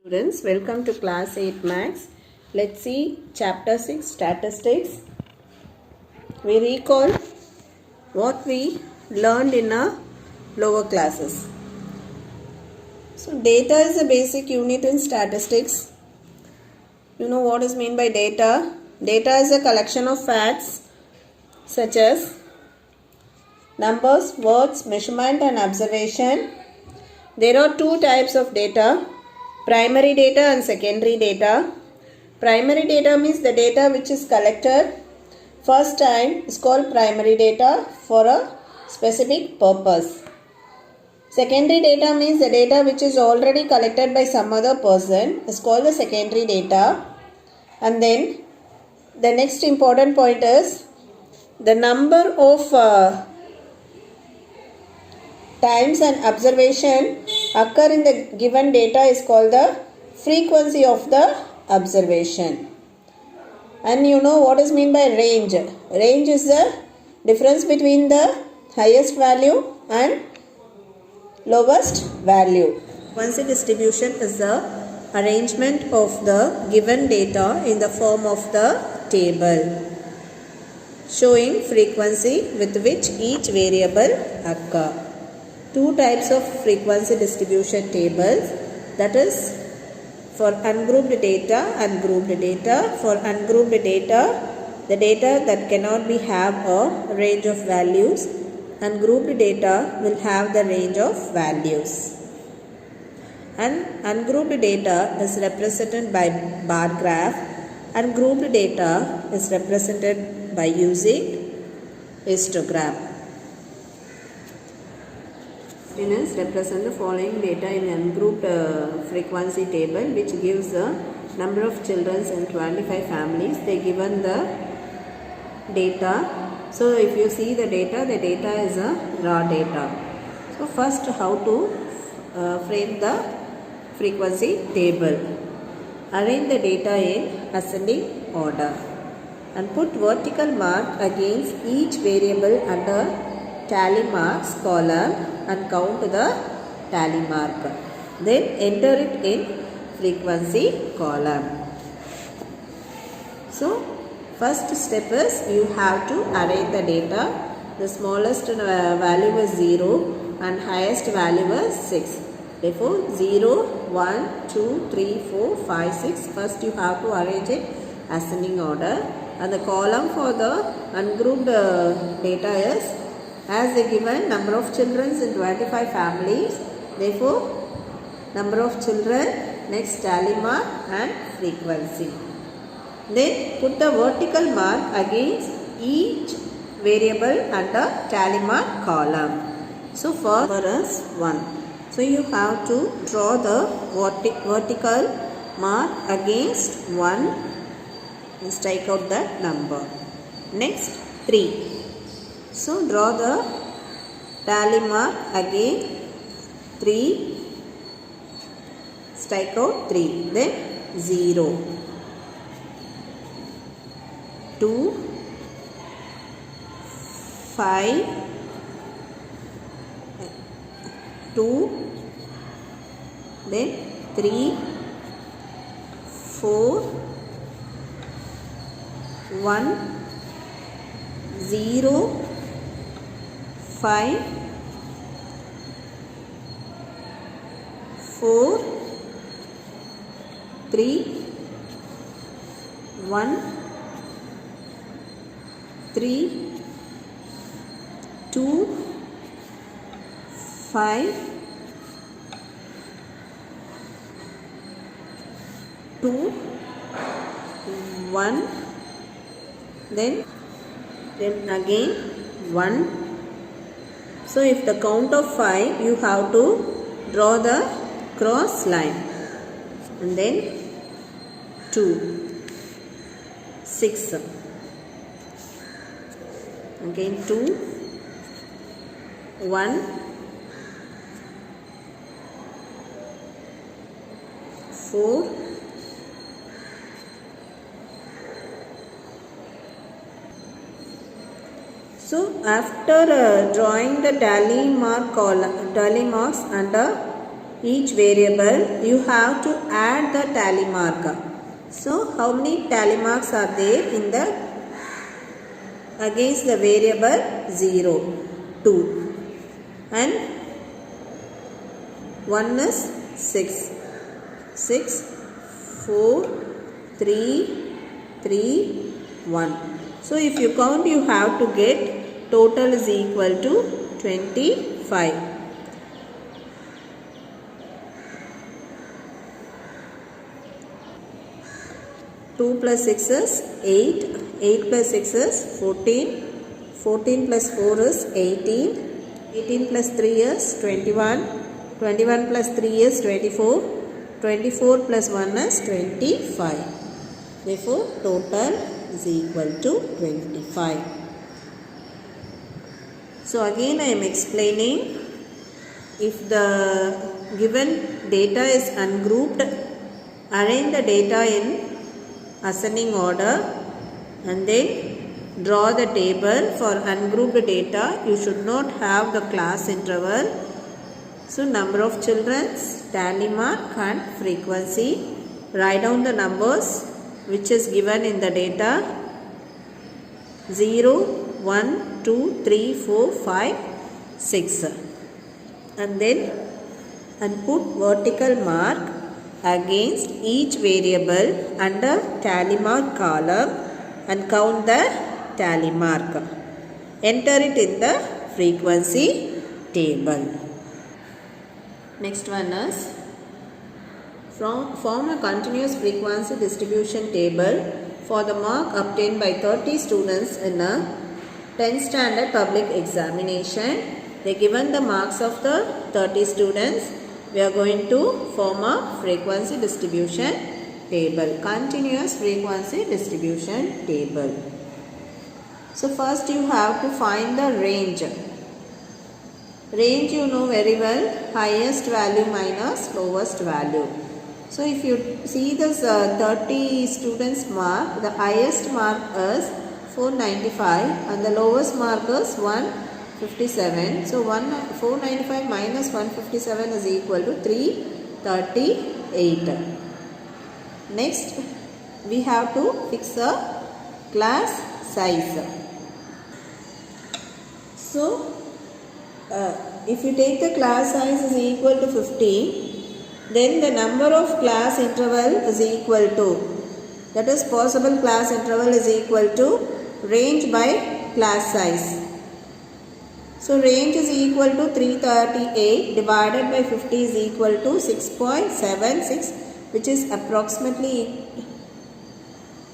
Students, welcome to class 8 Maths. Let's see chapter 6 Statistics. We recall what we learned in our lower classes. So data is a basic unit in statistics. You know what is meant by data? Data is a collection of facts such as numbers, words, measurement and observation. There are two types of data. Primary data and secondary data. Primary data means the data which is collected first time is called primary data for a specific purpose. Secondary data means the data which is already collected by some other person is called the secondary data. And then the next important point is the number of times and observation occur in the given data is called the frequency of the observation. And you know what is meant by range. Range is the difference between the highest value and lowest value. Frequency distribution is the arrangement of the given data in the form of the table showing frequency with which each variable occur. Two types of frequency distribution tables, that is for ungrouped data and grouped data. For ungrouped data, the data that cannot be have a range of values, and grouped data will have the range of values. And ungrouped data is represented by bar graph and grouped data is represented by using histogram. Students, represent the following data in ungrouped frequency table which gives the number of children in 25 families. They given the data. So if you see the data is a raw data. So first how to frame the frequency table. Arrange the data in ascending order and put vertical mark against each variable under tally marks column and count the tally mark. Then enter it in frequency column. So first step is you have to arrange the data. The smallest value is 0 and highest value is 6. Therefore 0, 1, 2, 3, 4, 5, 6. First you have to arrange it ascending order. And the column for the ungrouped data is as they given number of children in 25 families. Therefore number of children, next tally mark and frequency. Then put the vertical mark against each variable under tally mark column. So for us 1. So you have to draw the vertical mark against 1 and strike out that number. Next 3. So draw the tally mark again 3, strike out 3, then 0, 2, 5, 2, then 3, 4, 1, 0, 5, 4, 3, 1, 3, 2, 5, 2, 1, then again 1. So if the count of 5, you have to draw the cross line and then 2, 6, again 2, 1, 4, So after drawing the tally marks under each variable, you have to add the tally mark. So how many tally marks are there in the against the variable 0, 2, and 1 is 6, 6, 4, 3, 3, 1. So if you count, you have to get total is equal to 25. Two plus 6 is 8, 8 plus 6 is 14, 14 plus 4 is 18, 18 plus 3 is 21, 21 plus 3 is 24, 24 plus 1 is 25. Therefore, total is equal to 25. So again I am explaining, if the given data is ungrouped, arrange the data in ascending order and then draw the table. For ungrouped data, you should not have the class interval. So number of children, tally mark and frequency. Write down the numbers which is given in the data: 0, 1, 2, 3, 4, 5, 6, and then put vertical mark against each variable under tally mark column and count the tally mark. Enter it in the frequency table. Next one is form a continuous frequency distribution table for the mark obtained by 30 students in a 10th standard public examination. They given the marks of the 30 students. We are going to form a frequency distribution table, continuous frequency distribution table. So first you have to find the range. Range you know very well, highest value minus lowest value. So if you see this 30 students mark, the highest mark is 495 and the lowest mark is 157. So 495 minus 157 is equal to 338. Next, we have to fix a class size. So if you take the class size is equal to 50, then the number of class interval is equal to, that is possible class interval is equal to range by class size. So range is equal to 338 divided by 50 is equal to 6.76, which is approximately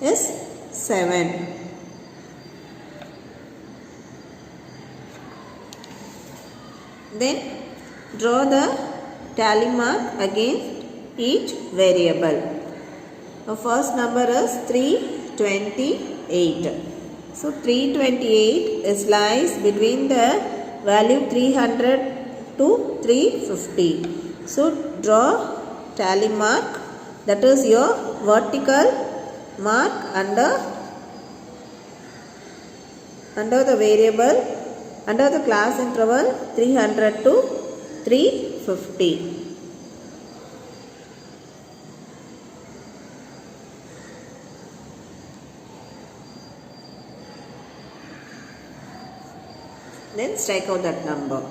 is 7. Then draw the tally mark against each variable. The first number is 328. So 328 is lies between the value 300 to 350. So draw tally mark, that is your vertical mark under the variable, under the class interval 300 to 350. Then strike out that number.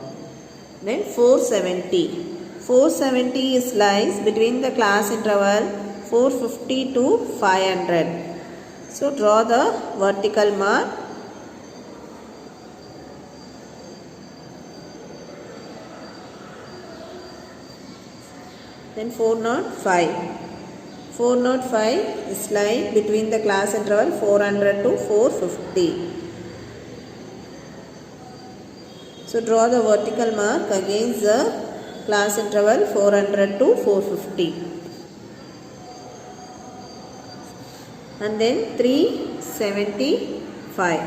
Then 470. 470 is lies between the class interval 450 to 500. So draw the vertical mark. Then 405. 405 is lying between the class interval 400 to 450. So draw the vertical mark against the class interval 400 to 450. And then 375.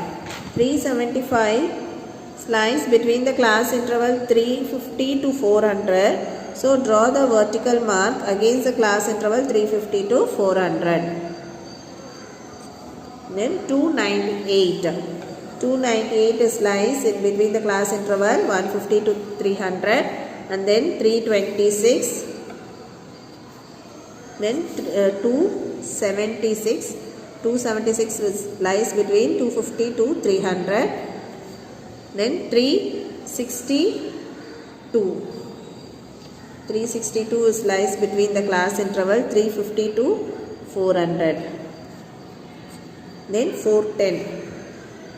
375 lies between the class interval 350 to 400. So draw the vertical mark against the class interval 350 to 400. Then 298. 298 is lies in between the class interval 150 to 300. and then 326, then 276. 276 lies between 250 to 300. Then 362. 362 lies between the class interval 350 to 400. Then 410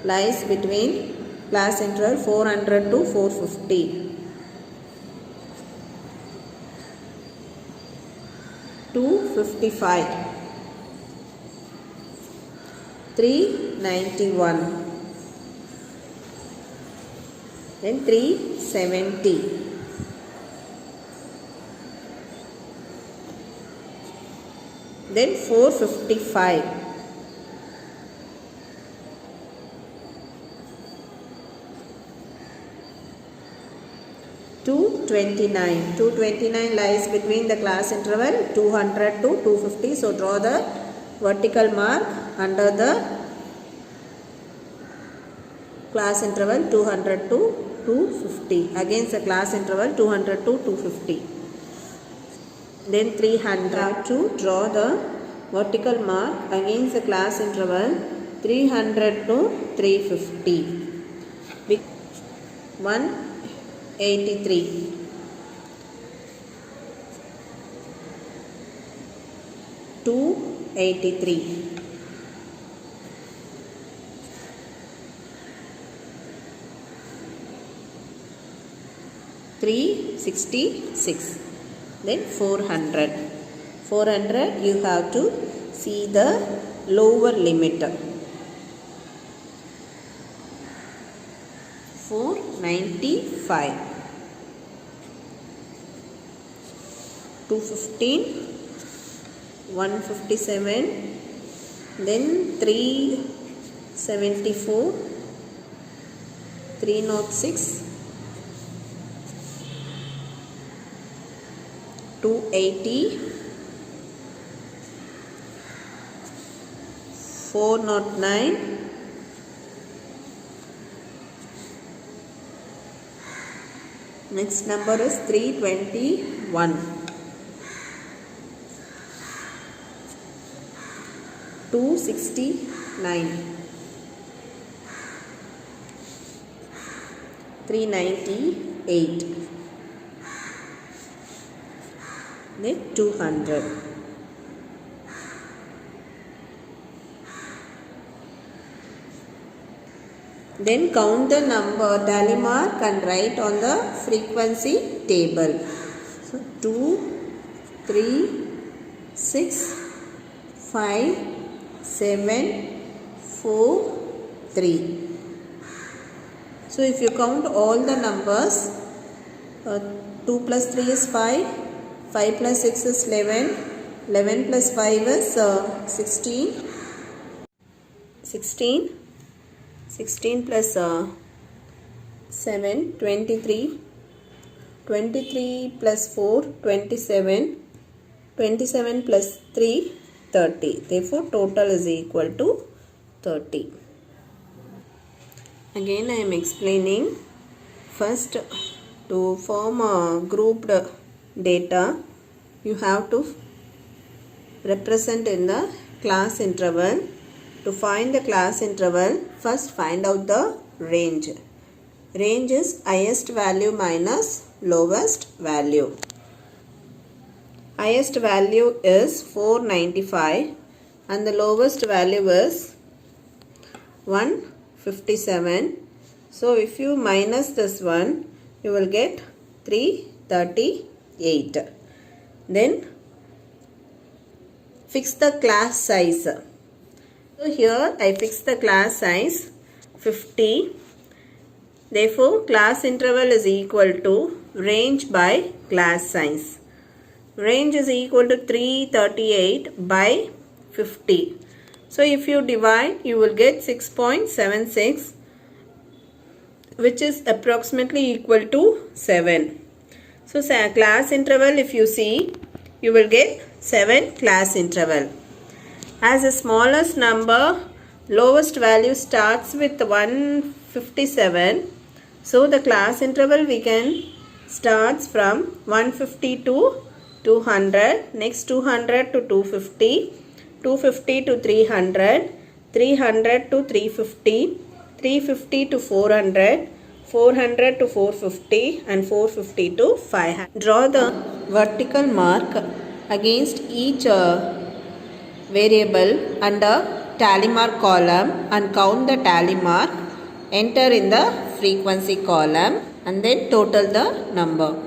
lies between class interval 400 to 450. 255. 391. Then 370. Then 455. Two 229 lies between the class interval 200 to 250. So draw the vertical mark under the class interval 200 to 250 against the class interval 200 to 250. Then 300 to draw the vertical mark against the class interval 300 to 350. 183. 283. 366. Then 400. 400 you have to see the lower limit. 495. 215. 157. Then 374. 306. 280. 409. Next number is 321. 269. 398. Then 200. Then count the number, tally mark and write on the frequency table. So 2, 3, 6, 5, 7, 4, 3. So if you count all the numbers, 2 plus 3 is 5, 5 plus 6 is 11, 11 plus 5 is 16, 16 plus 7, 23, 23 plus 4, 27, 27 plus 3, 30. Therefore, total is equal to 30. Again, I am explaining. First, to form a grouped data, you have to represent in the class interval. To find the class interval, first find out the range. Range is highest value minus lowest value. Highest value is 495 and the lowest value is 157. So if you minus this one, you will get 338. Then fix the class size. So here I fix the class size 50. Therefore class interval is equal to range by class size. Range is equal to 338 by 50. So if you divide, you will get 6.76, which is approximately equal to 7. So class interval, if you see, you will get 7 class interval. As the smallest number, lowest value starts with 157. So the class interval we can starts from 150 to 200, next 200 to 250, 250 to 300, 300 to 350, 350 to 400, 400 to 450 and 450 to 500. Draw the vertical mark against each variable under tally mark column and count the tally mark. Enter in the frequency column and then total the number.